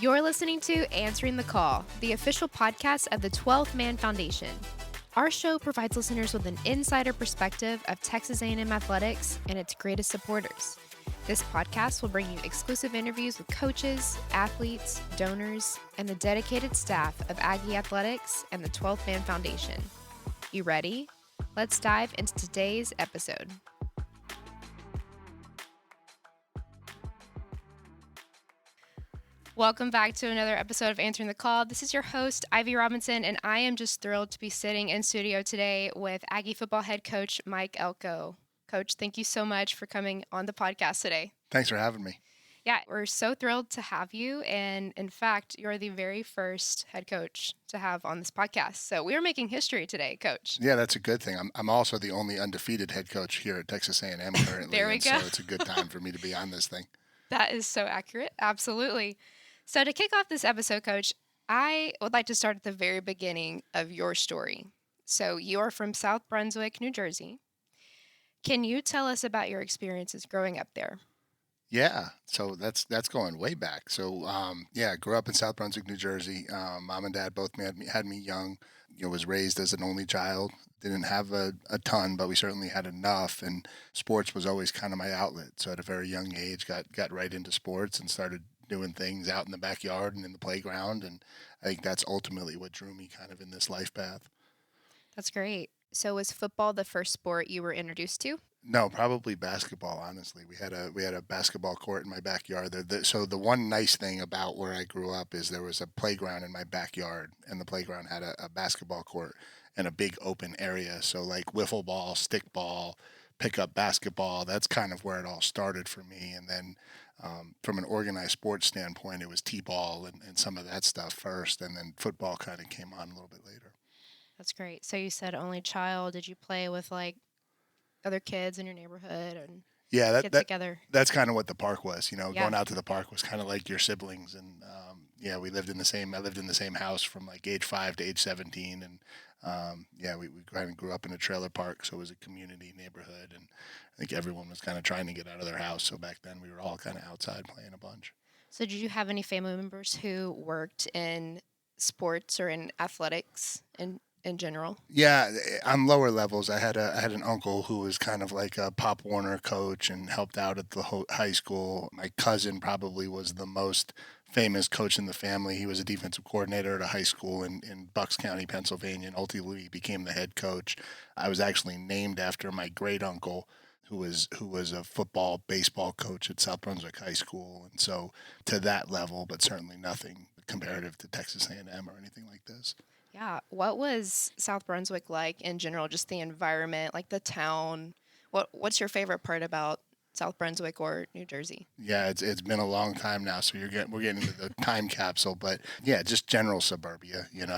You're listening to Answering the Call, the official podcast of the 12th Man Foundation. Our show provides listeners with an insider perspective of Texas A&M athletics and its greatest supporters. This podcast will bring you exclusive interviews with coaches, athletes, donors, and the dedicated staff of Aggie Athletics and the 12th Man Foundation. You ready? Let's dive into today's episode. Welcome back to another episode of Answering the Call. This is your host, Ivy Robinson, and I am just thrilled to be sitting in studio today with Aggie Football head coach Mike Elko. Coach, thank you so much for coming on the podcast today. Thanks for having me. Yeah, we're so thrilled to have you, and in fact, you're the very first head coach to have on this podcast. So we are making history today, Coach. Yeah, that's a good thing. I'm also the only undefeated head coach here at Texas A&M currently. There we go. So it's a good time for me to be on this thing. That is so accurate. Absolutely. So to kick off this episode, Coach, I would like to start at the very beginning of your story. So you are from South Brunswick, New Jersey. Can you tell us about your experiences growing up there? Yeah, so that's going way back. So I grew up in South Brunswick, New Jersey. Mom and dad both had me young. Was raised as an only child. Didn't have a ton, but we certainly had enough. And sports was always kind of my outlet. So at a very young age, got right into sports and started doing things out in the backyard and in the playground. And I think that's ultimately what drew me kind of in this life path. That's great. So was football the first sport you were introduced to? No, probably basketball. Honestly, we had a basketball court in my backyard. So the one nice thing about where I grew up is there was a playground in my backyard, and the playground had a basketball court and a big open area. So like wiffle ball, stick ball, pickup basketball. That's kind of where it all started for me. And then from an organized sports standpoint, it was t-ball and some of that stuff first, and then football kind of came on a little bit later. That's great. So you said only child. Did you play with like other kids in your neighborhood and get together? That's kind of what the park was. Yeah. Going out to the park was kind of like your siblings. And I lived in the same house from like age 5 to age 17. And we kind of grew up in a trailer park. So it was a community neighborhood. And I think everyone was kind of trying to get out of their house. So back then we were all kind of outside playing a bunch. So did you have any family members who worked in sports or in athletics in general? Yeah, on lower levels, I had an uncle who was kind of like a Pop Warner coach and helped out at the high school. My cousin probably was the most famous coach in the family. He was a defensive coordinator at a high school in Bucks County, Pennsylvania, and ultimately became the head coach. I was actually named after my great uncle, who was a football, baseball coach at South Brunswick High School, and so to that level, but certainly nothing comparative to Texas A&M or anything like this. Yeah. What was South Brunswick like in general? Just the environment, like the town. What's your favorite part about South Brunswick or New Jersey? Yeah, it's been a long time now, so we're getting into the time capsule. But yeah, just general suburbia. It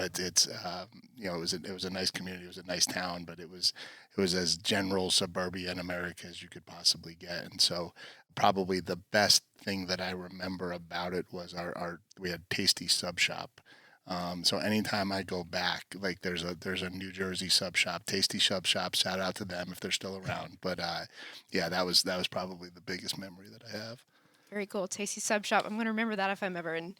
was a nice community, it was a nice town, but it was as general suburbia in America as you could possibly get. And so probably the best thing that I remember about it was we had Tasty Sub Shop. So anytime I go back, like there's a New Jersey sub shop, Tasty Sub Shop. Shout out to them if they're still around. But that was probably the biggest memory that I have. Very cool, Tasty Sub Shop. I'm going to remember that if I'm ever in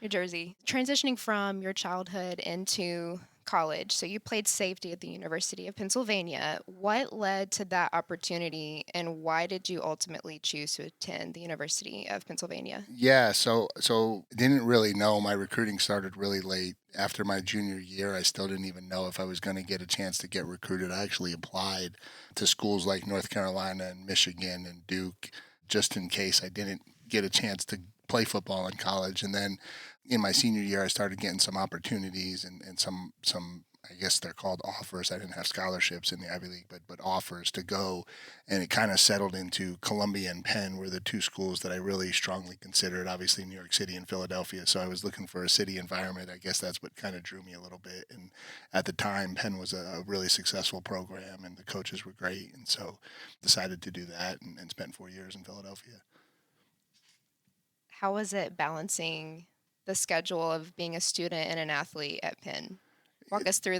New Jersey. Transitioning from your childhood into college, so you played safety at the University of Pennsylvania. What led to that opportunity, and why did you ultimately choose to attend the University of Pennsylvania? Yeah, so didn't really know. My recruiting started really late. After my junior year, I still didn't even know if I was going to get a chance to get recruited. I actually applied to schools like North Carolina and Michigan and Duke just in case I didn't get a chance to play football in college. And then in my senior year, I started getting some opportunities and some I guess they're called offers. I didn't have scholarships in the Ivy League, but offers to go. And it kind of settled into Columbia and Penn were the two schools that I really strongly considered, obviously New York City and Philadelphia. So I was looking for a city environment. I guess that's what kind of drew me a little bit. And at the time, Penn was a really successful program and the coaches were great. And so decided to do that and spent 4 years in Philadelphia. How was it balancing the schedule of being a student and an athlete at Penn? Walk us through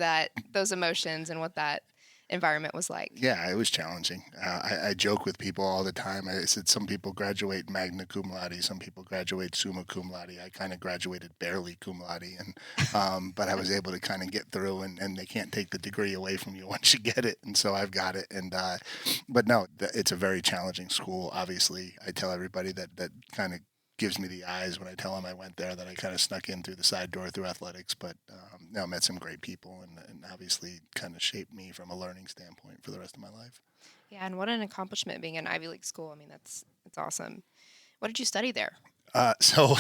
those emotions and what that environment was like. Yeah, it was challenging. I joke with people all the time. I said some people graduate magna cum laude, some people graduate summa cum laude. I kind of graduated barely cum laude, and but I was able to kind of get through, and they can't take the degree away from you once you get it, and so I've got it. And but no, it's a very challenging school. Obviously, I tell everybody that kind of gives me the eyes when I tell them I went there, that I kind of snuck in through the side door through athletics. But no, met some great people, and obviously kind of shaped me from a learning standpoint for the rest of my life. Yeah, and what an accomplishment being an Ivy League school. I mean, that's awesome. What did you study there? So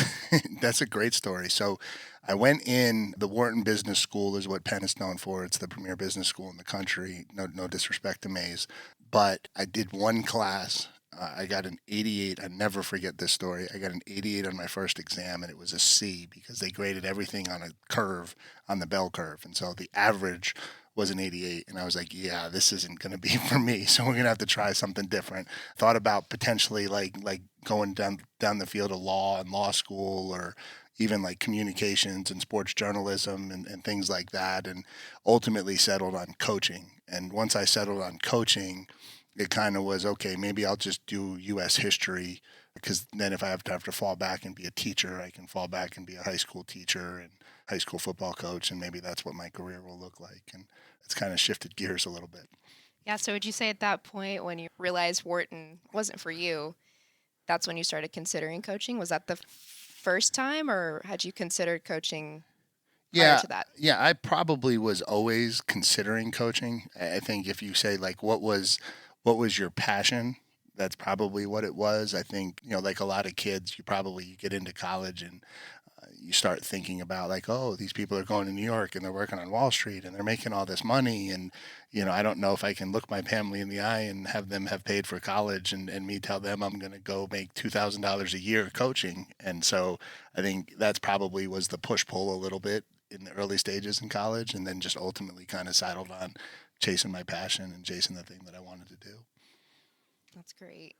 that's a great story. So I went in. The Wharton Business School is what Penn is known for. It's the premier business school in the country. No disrespect to Mays, but I did one class. I got an 88. I never forget this story. I got an 88 on my first exam, and it was a C because they graded everything on a curve, on the bell curve. And so the average was an 88. And I was like, yeah, this isn't going to be for me. So we're going to have to try something different. Thought about potentially like going down the field of law and law school, or even like communications and sports journalism and things like that. And ultimately settled on coaching. And once I settled on coaching, it kind of was, okay, maybe I'll just do U.S. history, because then if I have to fall back and be a teacher, I can fall back and be a high school teacher and high school football coach, and maybe that's what my career will look like. And it's kind of shifted gears a little bit. Yeah, so would you say at that point when you realized Wharton wasn't for you, that's when you started considering coaching? Was that the first time, or had you considered coaching prior to that? Yeah, I probably was always considering coaching. I think if you say like what was your passion, that's probably what it was. I think, like a lot of kids, you get into college and you start thinking about like, oh, these people are going to New York and they're working on Wall Street and they're making all this money. And, I don't know if I can look my family in the eye and have them have paid for college, and me tell them I'm going to go make $2,000 a year coaching. And so I think that's probably was the push pull a little bit in the early stages in college, and then just ultimately kind of settled on chasing my passion and chasing the thing that I wanted to do. That's great.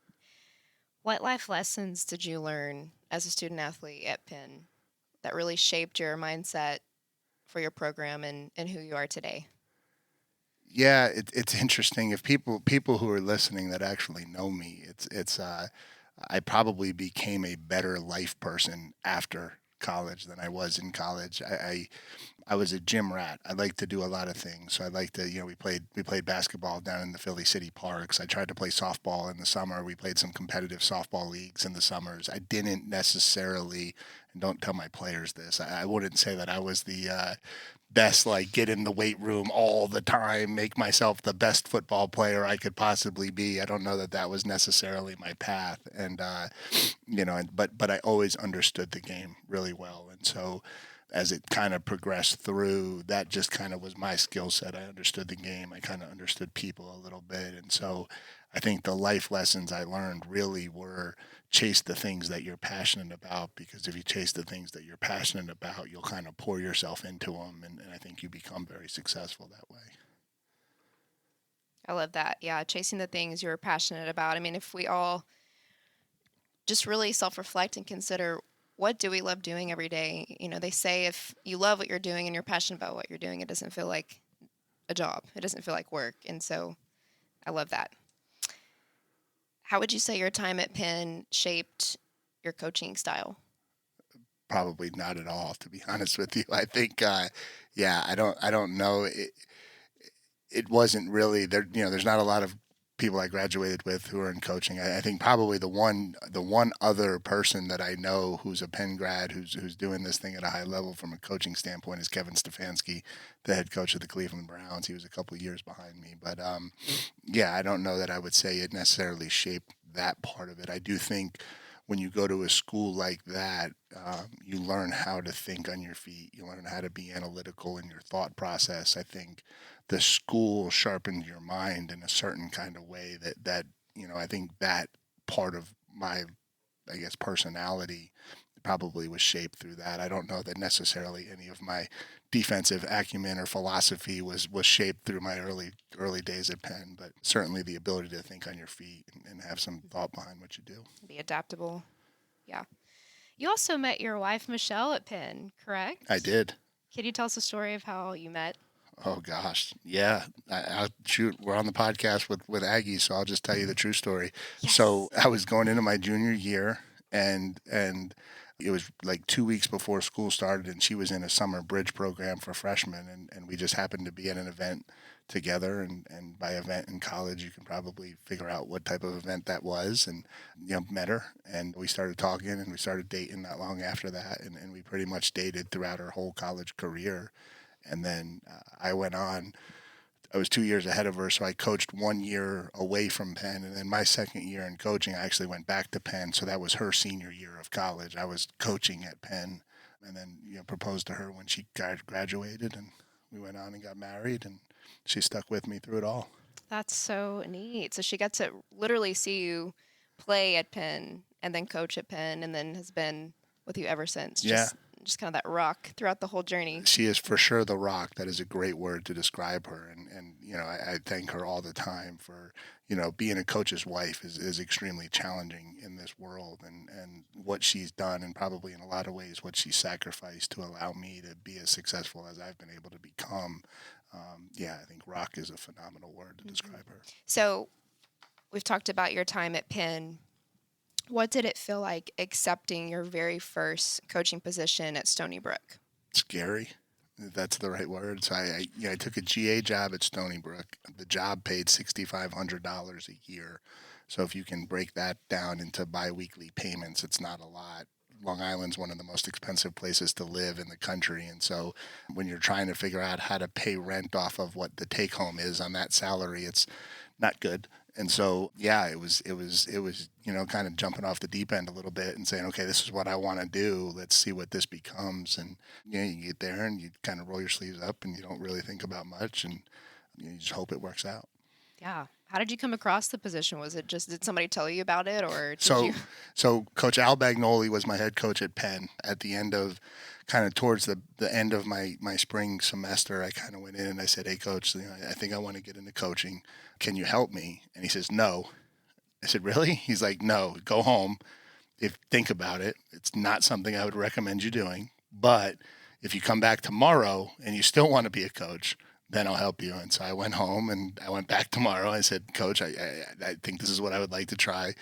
What life lessons did you learn as a student athlete at Penn that really shaped your mindset for your program and who you are today? Yeah, it's interesting. If people who are listening that actually know me, it's I probably became a better life person after college than I was in college. I was a gym rat. I like to do a lot of things. So I like to, we played basketball down in the Philly City parks. I tried to play softball in the summer. We played some competitive softball leagues in the summers. I didn't necessarily, and don't tell my players this, I wouldn't say that I was the best, like get in the weight room all the time, make myself the best football player I could possibly be. I don't know that that was necessarily my path. And, but I always understood the game really well. And so, as it kind of progressed through, that just kind of was my skill set. I understood the game. I kind of understood people a little bit. And so I think the life lessons I learned really were chase the things that you're passionate about, because if you chase the things that you're passionate about, you'll kind of pour yourself into them. And I think you become very successful that way. I love that. Yeah, chasing the things you're passionate about. I mean, if we all just really self-reflect and consider, what do we love doing every day? They say if you love what you're doing and you're passionate about what you're doing, it doesn't feel like a job. It doesn't feel like work. And so I love that. How would you say your time at Penn shaped your coaching style? Probably not at all, to be honest with you. I think, I don't know. It wasn't really there. There's not a lot of people I graduated with who are in coaching. I think probably the one other person that I know who's a Penn grad who's doing this thing at a high level from a coaching standpoint is Kevin Stefanski, the head coach of the Cleveland Browns. He was a couple of years behind me, but I don't know that I would say it necessarily shaped that part of it. I do think when you go to a school like that, you learn how to think on your feet. You learn how to be analytical in your thought process. I think the school sharpened your mind in a certain kind of way that I think that part of my, I guess, personality probably was shaped through that. I don't know that necessarily any of my defensive acumen or philosophy was shaped through my early days at Penn, but certainly the ability to think on your feet and have some thought behind what you do. Be adaptable. Yeah. You also met your wife, Michelle, at Penn, correct? I did. Can you tell us a story of how you met? Oh gosh, yeah. Shoot, we're on the podcast with Aggie, so I'll just tell you the true story. So Yes. I was going into my junior year, and it was like 2 weeks before school started, and she was in a summer bridge program for freshmen, and we just happened to be at an event together, and by event in college, you can probably figure out what type of event that was, and met her, and we started talking, and we started dating not long after that, and we pretty much dated throughout her whole college career. And then I went on. I was 2 years ahead of her, so I coached 1 year away from Penn. And then my second year in coaching, I actually went back to Penn. So that was her senior year of college. I was coaching at Penn, and then proposed to her when she graduated, and we went on and got married, and she stuck with me through it all. That's so neat. So she got to literally see you play at Penn and then coach at Penn and then has been with you ever since. Yeah, Just kind of that rock throughout the whole journey. she is for sure the rock. That is a great word to describe her. And I thank her all the time for, being a coach's wife is extremely challenging in this world. And what she's done, and probably in a lot of ways what she's sacrificed to allow me to be as successful as I've been able to become. I think rock is a phenomenal word to describe her. So we've talked about your time at Penn. What did it feel like accepting your very first coaching position at Stony Brook? Scary. That's the right word. So I took a GA job at Stony Brook. The job paid $6,500 a year. So if you can break that down into biweekly payments, it's not a lot. Long Island's one of the most expensive places to live in the country. And so when you're trying to figure out how to pay rent off of what the take home is on that salary, it's not good. And so, it was, kind of jumping off the deep end a little bit and saying, okay, this is what I want to do. Let's see what this becomes. And, you get there and you kind of roll your sleeves up and you don't really think about much, and you just hope it works out. Yeah. How did you come across the position? Was it just, did somebody tell you about it, or did So, you? so Coach Al Bagnoli was my head coach at Penn. At the end of, kind of towards the end of my spring semester, I kind of went in and I said, hey, Coach, I think I want to get into coaching. Can you help me? And he says, no. I said, really? He's like, no, go home. Think about it. It's not something I would recommend you doing. But if you come back tomorrow and you still want to be a coach, then I'll help you. And so I went home and I went back tomorrow. I said, Coach, I think this is what I would like to try.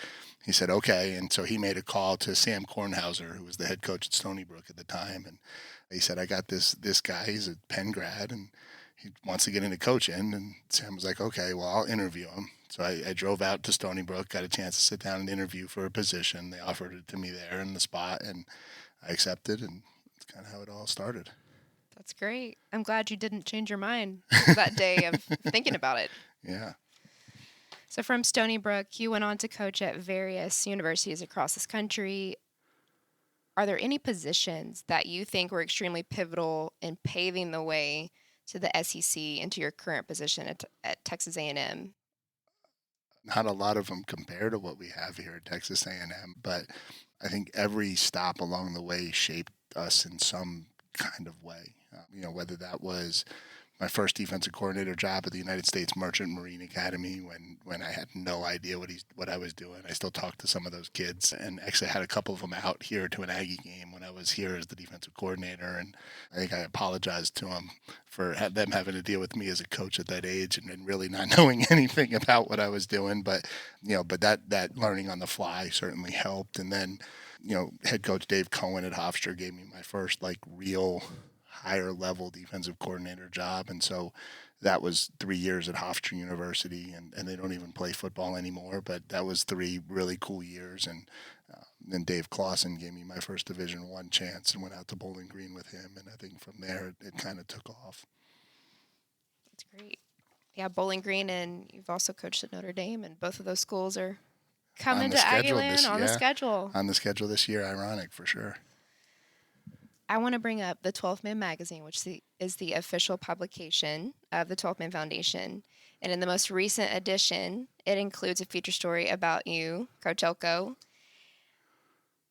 He said, okay. And so he made a call to Sam Kornhauser, who was the head coach at Stony Brook at the time. And he said, I got this guy. He's a Penn grad and he wants to get into coaching. And Sam was like, okay, well, I'll interview him. So I drove out to Stony Brook, got a chance to sit down and interview for a position. They offered it to me there in the spot, and I accepted, and it's kind of how it all started. That's great. I'm glad you didn't change your mind that day of thinking about it. Yeah. So from Stony Brook, you went on to coach at various universities across this country. Are there any positions that you think were extremely pivotal in paving the way to the SEC into your current position at Texas A&M? Not a lot of them compare to what we have here at Texas A&M, but I think every stop along the way shaped us in some kind of way. Whether that was my first defensive coordinator job at the United States Merchant Marine Academy when I had no idea what I was doing. I still talk to some of those kids, and actually had a couple of them out here to an Aggie game when I was here as the defensive coordinator. And I think I apologized to them for them having to deal with me as a coach at that age and really not knowing anything about what I was doing. But that learning on the fly certainly helped. And then head coach Dave Cohen at Hofstra gave me my first real higher level defensive coordinator job. And so that was 3 years at Hofstra University, and they don't even play football anymore, but that was 3 really cool years. And then Dave Clausen gave me my first Division I chance and went out to Bowling Green with him. And I think from there it kind of took off. That's great. Yeah, Bowling Green, and you've also coached at Notre Dame, and both of those schools are coming to Aggieland on the schedule. On the schedule this year, ironic for sure. I want to bring up the 12th Man magazine, which is the official publication of the 12th Man Foundation. And in the most recent edition, it includes a feature story about you, Coach Elko.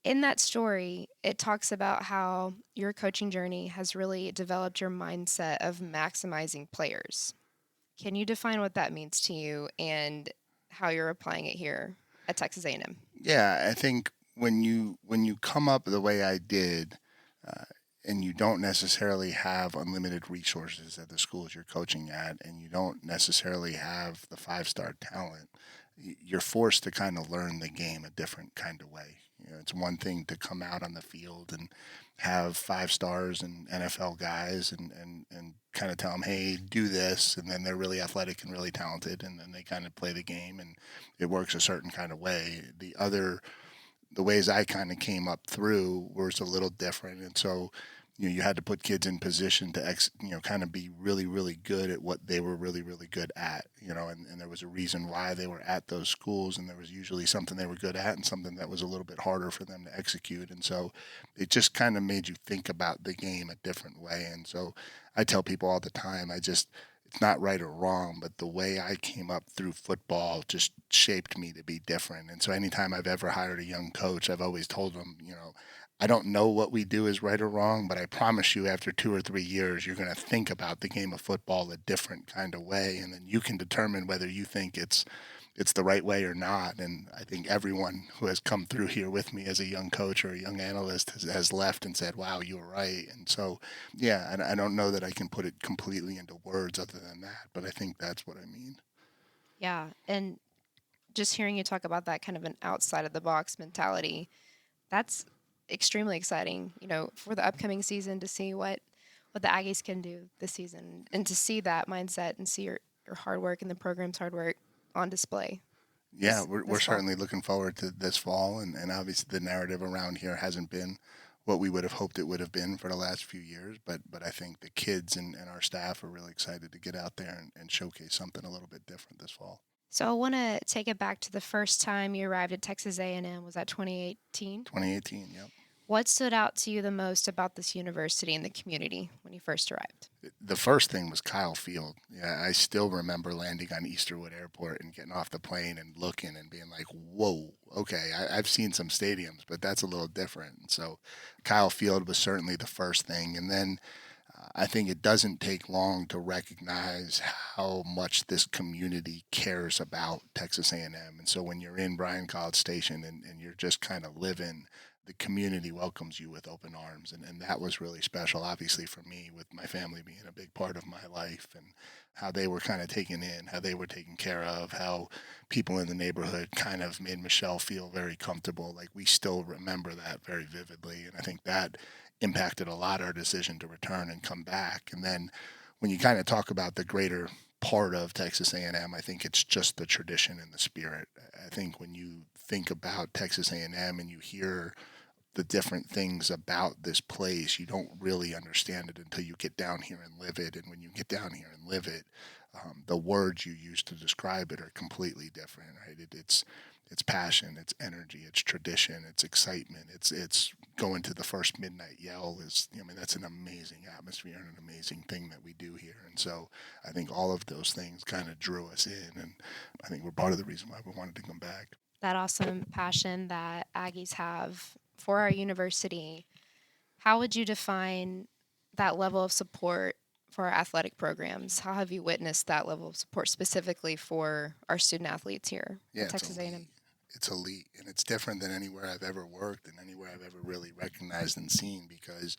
In that story, it talks about how your coaching journey has really developed your mindset of maximizing players. Can you define what that means to you and how you're applying it here at Texas A&M? Yeah, I think when you come up the way I did, and you don't necessarily have unlimited resources at the schools you're coaching at, and you don't necessarily have the five-star talent, you're forced to kind of learn the game a different kind of way. It's one thing to come out on the field and have five stars and NFL guys and kind of tell them, hey, do this. And then they're really athletic and really talented. And then they kind of play the game and it works a certain kind of way. The ways I kind of came up through was a little different. And so, you had to put kids in position to, kind of be really, really good at what they were really, really good at, and there was a reason why they were at those schools. And there was usually something they were good at and something that was a little bit harder for them to execute. And so it just kind of made you think about the game a different way. And so I tell people all the time, it's not right or wrong, but the way I came up through football just shaped me to be different. And so anytime I've ever hired a young coach, I've always told them, I don't know what we do is right or wrong, but I promise you after 2 or 3 years, you're going to think about the game of football a different kind of way. And then you can determine whether you think it's the right way or not. And I think everyone who has come through here with me as a young coach or a young analyst has left and said, wow, you were right. And so, yeah, I don't know that I can put it completely into words other than that, but I think that's what I mean. Yeah. And just hearing you talk about that kind of an outside of the box mentality, that's extremely exciting, for the upcoming season to see what the Aggies can do this season and to see that mindset and see your hard work and the program's hard work on display. Yeah, we're certainly looking forward to this fall, and obviously the narrative around here hasn't been what we would have hoped it would have been for the last few years, but I think the kids and our staff are really excited to get out there and showcase something a little bit different this fall. So I want to take it back to the first time you arrived at Texas A&M. Was that 2018? 2018, yep. What stood out to you the most about this university and the community when you first arrived? The first thing was Kyle Field. Yeah, I still remember landing on Easterwood Airport and getting off the plane and looking and being like, whoa, okay, I've seen some stadiums, but that's a little different. And so Kyle Field was certainly the first thing. And then I think it doesn't take long to recognize how much this community cares about Texas A&M. And so when you're in Bryan College Station and you're just kind of living, the community welcomes you with open arms. And that was really special, obviously, for me, with my family being a big part of my life and how they were kind of taken in, how they were taken care of, how people in the neighborhood kind of made Michelle feel very comfortable. Like, we still remember that very vividly. And I think that impacted a lot our decision to return and come back. And then when you kind of talk about the greater part of Texas A&M, I think it's just the tradition and the spirit. I think when you think about Texas A&M and you hear the different things about this place, you don't really understand it until you get down here and live it. And when you get down here and live it, the words you use to describe it are completely different, right? It's passion, it's energy, it's tradition, it's excitement, it's going to the first midnight yell that's an amazing atmosphere and an amazing thing that we do here. And so I think all of those things kind of drew us in, and I think we're part of the reason why we wanted to come back. That awesome passion that Aggies have for our university, how would you define that level of support for our athletic programs? How have you witnessed that level of support specifically for our student athletes here at Texas A&M? It's elite, and it's different than anywhere I've ever worked and anywhere I've ever really recognized and seen, because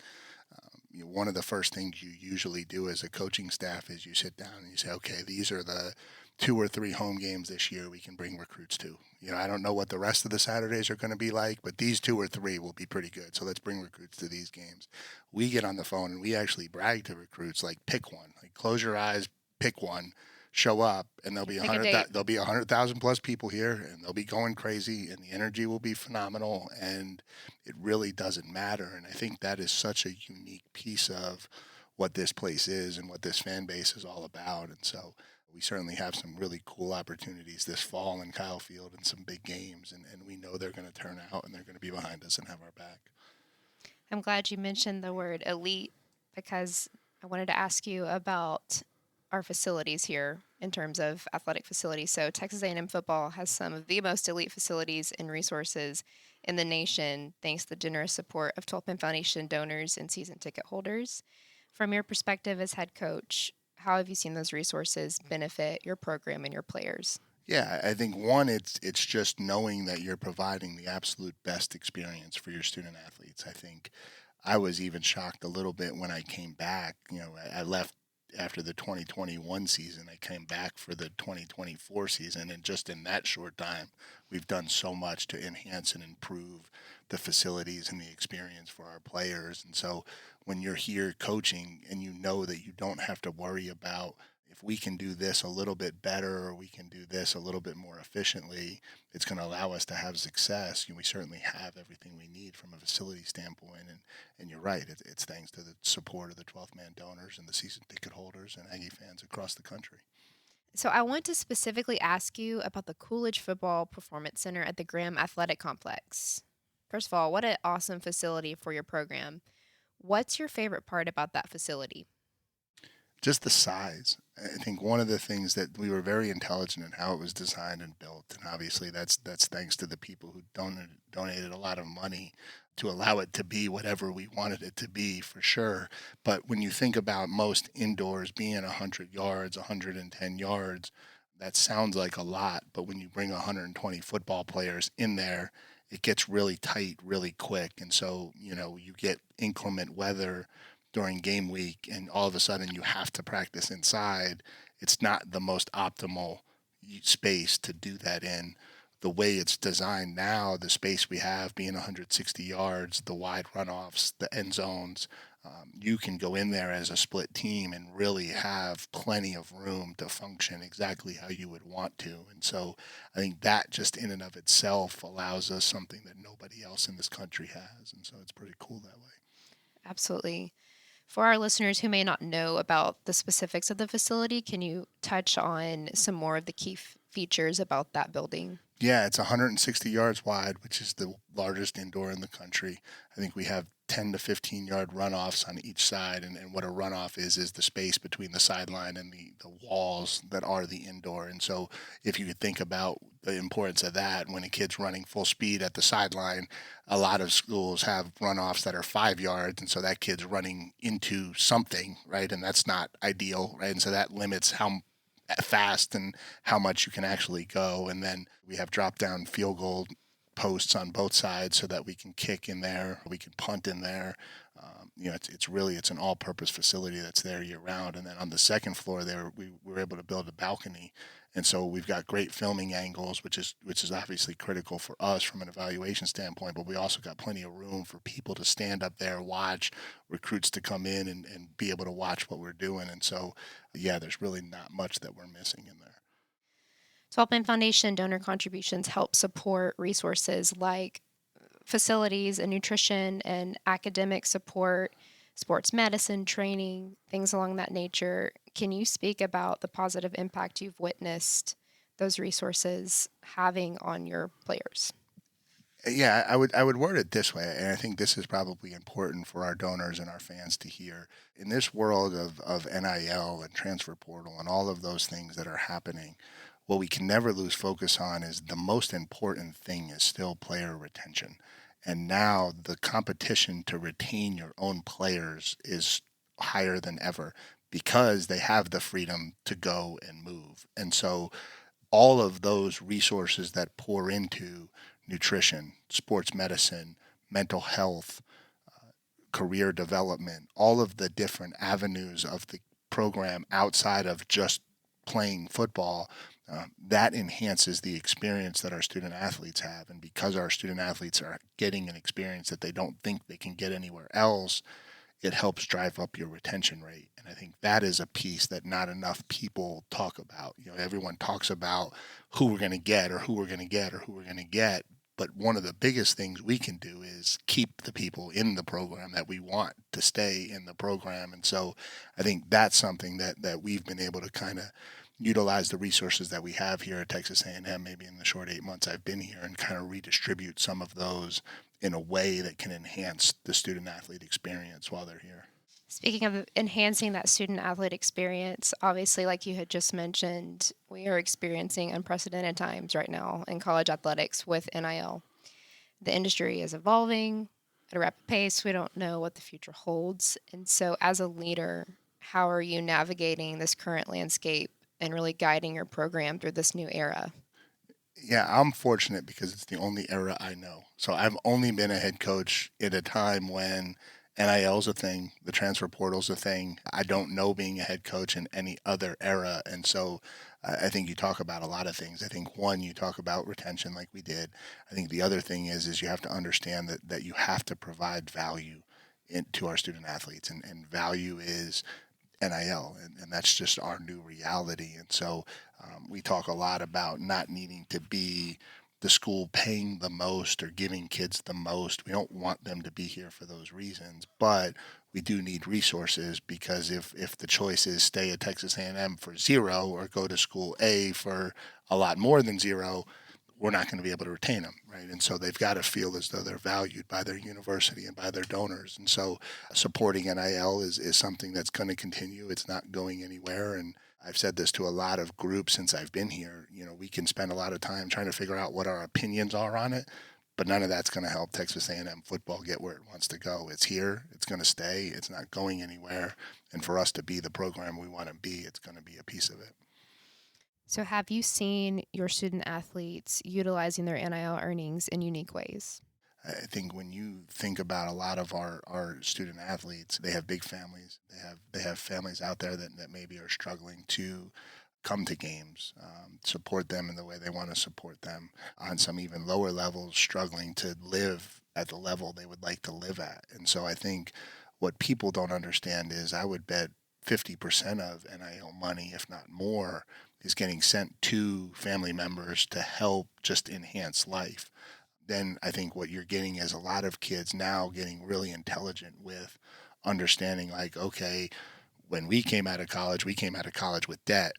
one of the first things you usually do as a coaching staff is you sit down and you say, okay, these are the 2 or 3 home games this year we can bring recruits to. I don't know what the rest of the Saturdays are going to be like, but these 2 or 3 will be pretty good. So let's bring recruits to these games. We get on the phone and we actually brag to recruits, like, pick one, like, close your eyes, pick one, show up, and there'll be 100,000 plus people here, and they'll be going crazy, and the energy will be phenomenal, and it really doesn't matter. And I think that is such a unique piece of what this place is and what this fan base is all about. And so we certainly have some really cool opportunities this fall in Kyle Field and some big games, and we know they're going to turn out and they're going to be behind us and have our back. I'm glad you mentioned the word elite, because I wanted to ask you about our facilities here in terms of athletic facilities. So Texas A&M football has some of the most elite facilities and resources in the nation, thanks to the generous support of 12 Pin Foundation donors and season ticket holders. From your perspective as head coach, how have you seen those resources benefit your program and your players? Yeah, I think one, it's just knowing that you're providing the absolute best experience for your student athletes. I think I was even shocked a little bit when I came back. I left after the 2021 season. I came back for the 2024 season, and just in that short time, we've done so much to enhance and improve the facilities and the experience for our players. And so when you're here coaching and you know that you don't have to worry about if we can do this a little bit better or we can do this a little bit more efficiently, it's going to allow us to have success. We certainly have everything we need from a facility standpoint. And you're right, it's thanks to the support of the 12th man donors and the season ticket holders and Aggie fans across the country. So I want to specifically ask you about the Coolidge Football Performance Center at the Graham Athletic Complex. First of all, what an awesome facility for your program. What's your favorite part about that facility? Just the size. I think one of the things that we were very intelligent in how it was designed and built, and obviously that's thanks to the people who donated a lot of money to allow it to be whatever we wanted it to be, for sure. But when you think about most indoors being 100 yards, 110 yards, that sounds like a lot. But when you bring 120 football players in there, it gets really tight really quick. And so, you get inclement weather during game week and all of a sudden you have to practice inside. It's not the most optimal space to do that in. The way it's designed now, the space we have being 160 yards, the wide runoffs, the end zones, you can go in there as a split team and really have plenty of room to function exactly how you would want to. And so I think that just in and of itself allows us something that nobody else in this country has. And so it's pretty cool that way. Absolutely. For our listeners who may not know about the specifics of the facility, can you touch on some more of the key features about that building? Yeah, it's 160 yards wide, which is the largest indoor in the country. I think we have 10 to 15 yard runoffs on each side. And what a runoff is the space between the sideline and the walls that are the indoor. And so if you could think about the importance of that, when a kid's running full speed at the sideline, a lot of schools have runoffs that are 5 yards. And so that kid's running into something, right? And that's not ideal, right? And so that limits how fast and how much you can actually go. And then we have drop down field goal posts on both sides so that we can kick in there, we can punt in there. It's an all-purpose facility that's there year round. And then on the second floor there, we were able to build a balcony, and so we've got great filming angles, which is obviously critical for us from an evaluation standpoint. But we also got plenty of room for people to stand up there, watch, recruits to come in and be able to watch what we're doing. And so, yeah, there's really not much that we're missing in there. 12 Man Foundation donor contributions help support resources like facilities and nutrition and academic support, sports medicine training, things along that nature. Can you speak about the positive impact you've witnessed those resources having on your players? Yeah, I would word it this way, and I think this is probably important for our donors and our fans to hear. In this world of NIL and transfer portal and all of those things that are happening, what we can never lose focus on is the most important thing is still player retention. And now the competition to retain your own players is higher than ever because they have the freedom to go and move. And so all of those resources that pour into nutrition, sports medicine, mental health, career development, all of the different avenues of the program outside of just playing football, that enhances the experience that our student athletes have. And because our student athletes are getting an experience that they don't think they can get anywhere else, it helps drive up your retention rate. And I think that is a piece that not enough people talk about. Everyone talks about who we're going to get or who we're going to get or who we're going to get. But one of the biggest things we can do is keep the people in the program that we want to stay in the program. And so I think that's something that we've been able to kind of utilize the resources that we have here at Texas A&M, maybe in the short 8 months I've been here, and kind of redistribute some of those in a way that can enhance the student athlete experience while they're here. Speaking of enhancing that student athlete experience, obviously, like you had just mentioned, we are experiencing unprecedented times right now in college athletics with NIL. The industry is evolving at a rapid pace. We don't know what the future holds. And so, as a leader, how are you navigating this current landscape and really guiding your program through this new era? Yeah, I'm fortunate because it's the only era I know. So I've only been a head coach at a time when NIL's a thing, the transfer portal's a thing. I don't know being a head coach in any other era. And so I think you talk about a lot of things. I think one, you talk about retention like we did. I think the other thing is you have to understand that you have to provide value to our student athletes, and value is NIL, and that's just our new reality. And so we talk a lot about not needing to be the school paying the most or giving kids the most. We don't want them to be here for those reasons, but we do need resources, because if the choice is stay at Texas A&M for zero or go to school A for a lot more than zero, we're not going to be able to retain them, right? And so they've got to feel as though they're valued by their university and by their donors. And so supporting NIL is something that's going to continue. It's not going anywhere. And I've said this to a lot of groups since I've been here. We can spend a lot of time trying to figure out what our opinions are on it, but none of that's going to help Texas A&M football get where it wants to go. It's here. It's going to stay. It's not going anywhere. And for us to be the program we want to be, it's going to be a piece of it. So, have you seen your student athletes utilizing their NIL earnings in unique ways? I think when you think about a lot of our student athletes, they have big families. They have families out there that maybe are struggling to come to games, support them in the way they want to support them. On some even lower levels, struggling to live at the level they would like to live at. And so I think what people don't understand is, I would bet 50% of NIL money, if not more, is getting sent to family members to help just enhance life. Then I think what you're getting is a lot of kids now getting really intelligent with understanding, like, okay, when we came out of college with debt.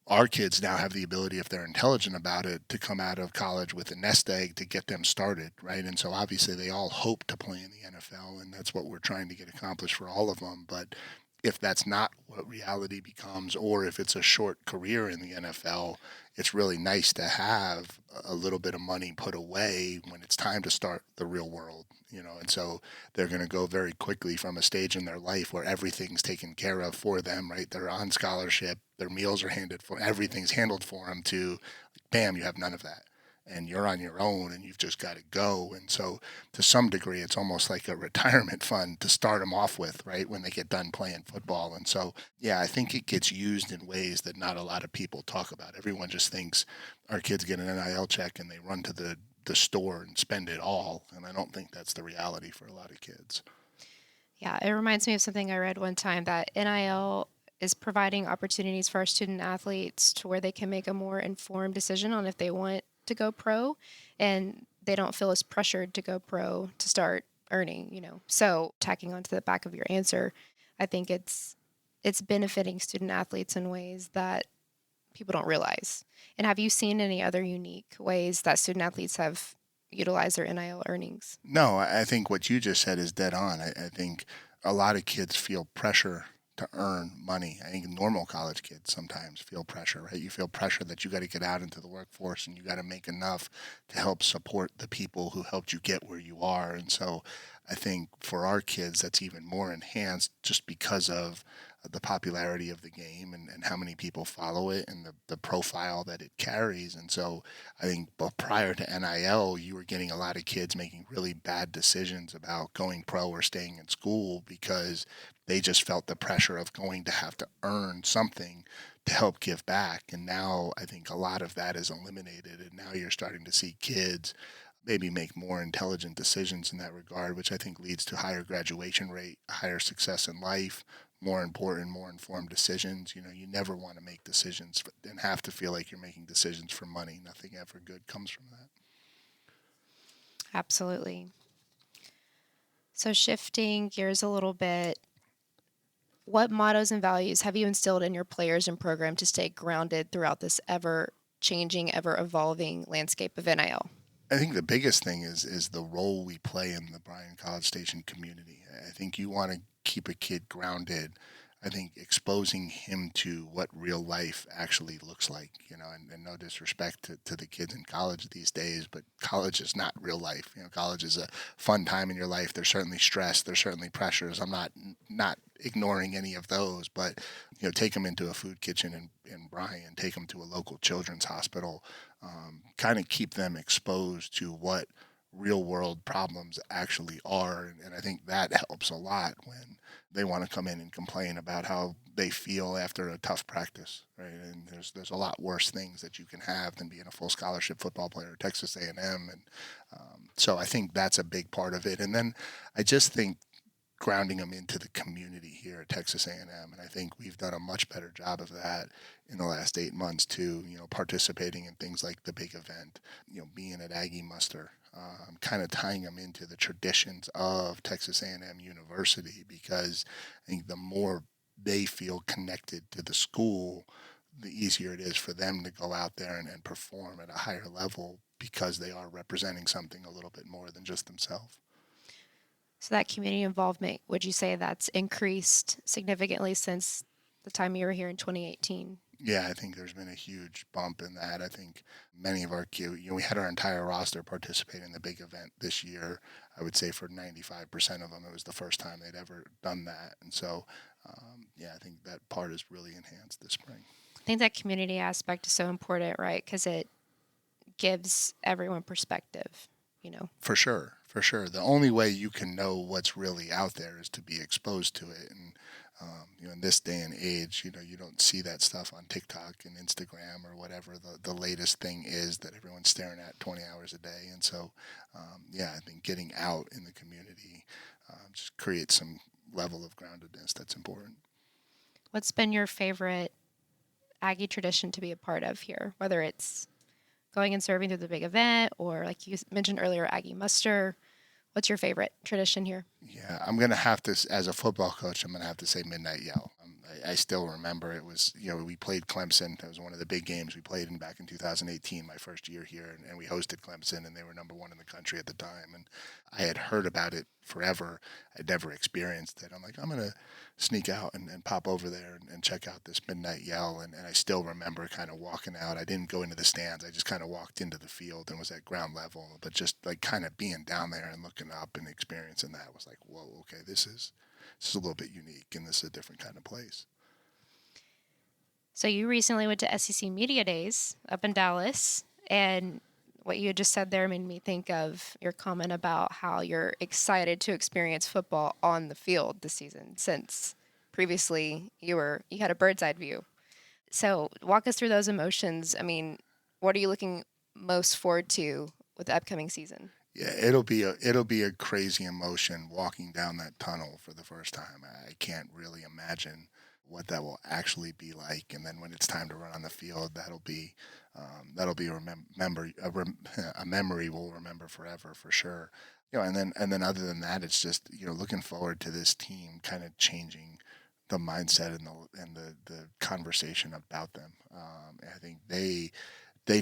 Our kids now have the ability, if they're intelligent about it, to come out of college with a nest egg to get them started, right? And so obviously they all hope to play in the NFL, and that's what we're trying to get accomplished for all of them. But if that's not what reality becomes, or if it's a short career in the NFL, it's really nice to have a little bit of money put away when it's time to start the real world, And so they're going to go very quickly from a stage in their life where everything's taken care of for them, right? They're on scholarship, their meals are handed for, everything's handled for them, to bam, you have none of that. And you're on your own, and you've just got to go. And so to some degree, it's almost like a retirement fund to start them off with, right, when they get done playing football. And so, yeah, I think it gets used in ways that not a lot of people talk about. Everyone just thinks our kids get an NIL check and they run to the store and spend it all. And I don't think that's the reality for a lot of kids. Yeah, it reminds me of something I read one time, that NIL is providing opportunities for our student athletes to where they can make a more informed decision on if they want to go pro, and they don't feel as pressured to go pro to start earning. So tacking onto the back of your answer, I think it's benefiting student athletes in ways that people don't realize. And have you seen any other unique ways that student athletes have utilized their NIL earnings? No, I think what you just said is dead on. I think a lot of kids feel pressure to earn money. I think normal college kids sometimes feel pressure, right? You feel pressure that you got to get out into the workforce and you got to make enough to help support the people who helped you get where you are. And so I think for our kids, that's even more enhanced just because of the popularity of the game, and how many people follow it, and the profile that it carries. And so I think prior to NIL, you were getting a lot of kids making really bad decisions about going pro or staying in school because they just felt the pressure of going to have to earn something to help give back. And now I think a lot of that is eliminated. And now you're starting to see kids maybe make more intelligent decisions in that regard, which I think leads to higher graduation rate, higher success in life, more important, more informed decisions. You never want to make decisions and have to feel like you're making decisions for money. Nothing ever good comes from that. Absolutely. So shifting gears a little bit, what mottos and values have you instilled in your players and program to stay grounded throughout this ever changing, ever evolving landscape of NIL? I think the biggest thing is the role we play in the Bryan College Station community. I think you want to keep a kid grounded. I think exposing him to what real life actually looks like, and no disrespect to the kids in college these days, but college is not real life. College is a fun time in your life. There's certainly stress. There's certainly pressures. I'm not ignoring any of those, but take them into a food kitchen in Bryan, take them to a local children's hospital, kind of keep them exposed to what real world problems actually are. And I think that helps a lot when they want to come in and complain about how they feel after a tough practice, right? And there's a lot worse things that you can have than being a full scholarship football player at Texas A&M. And so I think that's a big part of it. And then I just think grounding them into the community here at Texas A&M, and I think we've done a much better job of that in the last 8 months too. Participating in things like the big event, being at Aggie Muster, kind of tying them into the traditions of Texas A&M University, because I think the more they feel connected to the school, the easier it is for them to go out there and perform at a higher level, because they are representing something a little bit more than just themselves. So that community involvement, would you say that's increased significantly since the time you were here in 2018? Yeah, I think there's been a huge bump in that. I think many of our we had our entire roster participate in the big event this year. I would say for 95% of them, it was the first time they'd ever done that. And so, I think that part is really enhanced this spring. I think that community aspect is so important, right? Because it gives everyone perspective, For sure. The only way you can know what's really out there is to be exposed to it. And, in this day and age, you don't see that stuff on TikTok and Instagram or whatever the latest thing is that everyone's staring at 20 hours a day. And so, I think getting out in the community just creates some level of groundedness that's important. What's been your favorite Aggie tradition to be a part of here, whether it's going and serving through the big event or, like you mentioned earlier, Aggie Muster? What's your favorite tradition here? Yeah, I'm going to have to, as a football coach, I'm going to have to say Midnight Yell. I still remember it was, we played Clemson. It was one of the big games we played back in 2018, my first year here, and we hosted Clemson, and they were number one in the country at the time. And I had heard about it forever. I'd never experienced it. I'm like, I'm going to sneak out and pop over there and check out this Midnight Yell. And I still remember kind of walking out. I didn't go into the stands. I just kind of walked into the field and was at ground level. But just like kind of being down there and looking up and experiencing that was like, whoa, okay, this is a little bit unique, and this is a different kind of place. So you recently went to SEC Media Days up in Dallas, and what you just said there made me think of your comment about how you're excited to experience football on the field this season, since previously you had a bird's eye view. So walk us through those emotions. I mean, what are you looking most forward to with the upcoming season? Yeah, it'll be a crazy emotion walking down that tunnel for the first time. I can't really imagine what that will actually be like. And then when it's time to run on the field, that'll be a memory we'll remember forever, for sure. And then other than that, it's just looking forward to this team kind of changing the mindset and the conversation about them. I think they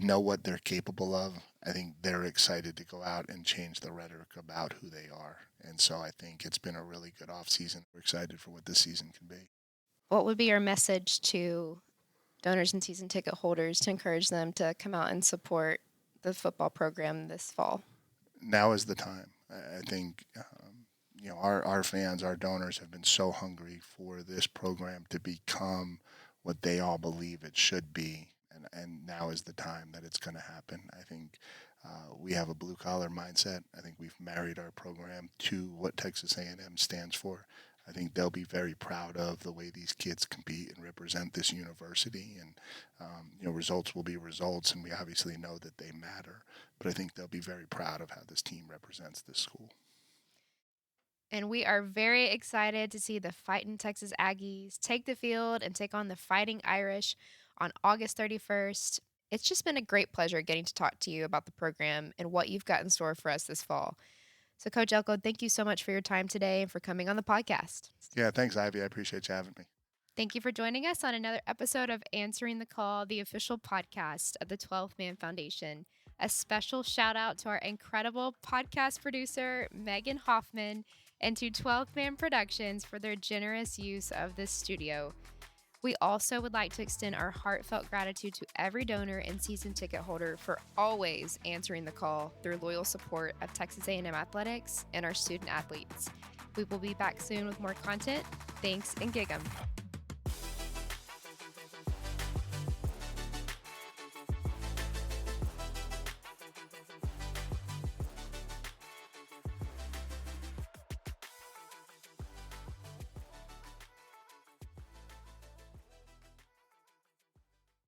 know what they're capable of. I think they're excited to go out and change the rhetoric about who they are. And so I think it's been a really good off season. We're excited for what this season can be. What would be your message to donors and season ticket holders to encourage them to come out and support the football program this fall? Now is the time. I think our fans, our donors have been so hungry for this program to become what they all believe it should be. And now is the time that it's going to happen. I think we have a blue-collar mindset. I think we've married our program to what Texas A&M stands for. I think they'll be very proud of the way these kids compete and represent this university. And, results will be results, and we obviously know that they matter. But I think they'll be very proud of how this team represents this school. And we are very excited to see the Fightin' Texas Aggies take the field and take on the Fighting Irish on August 31st. It's just been a great pleasure getting to talk to you about the program and what you've got in store for us this fall. So, Coach Elko, thank you so much for your time today and for coming on the podcast. Yeah, thanks, Ivy. I appreciate you having me. Thank you for joining us on another episode of Answering the Call, the official podcast of the 12th Man Foundation. A special shout out to our incredible podcast producer, Megan Hoffman, and to 12th Man Productions for their generous use of this studio. We also would like to extend our heartfelt gratitude to every donor and season ticket holder for always answering the call through loyal support of Texas A&M Athletics and our student athletes. We will be back soon with more content. Thanks, and gig 'em.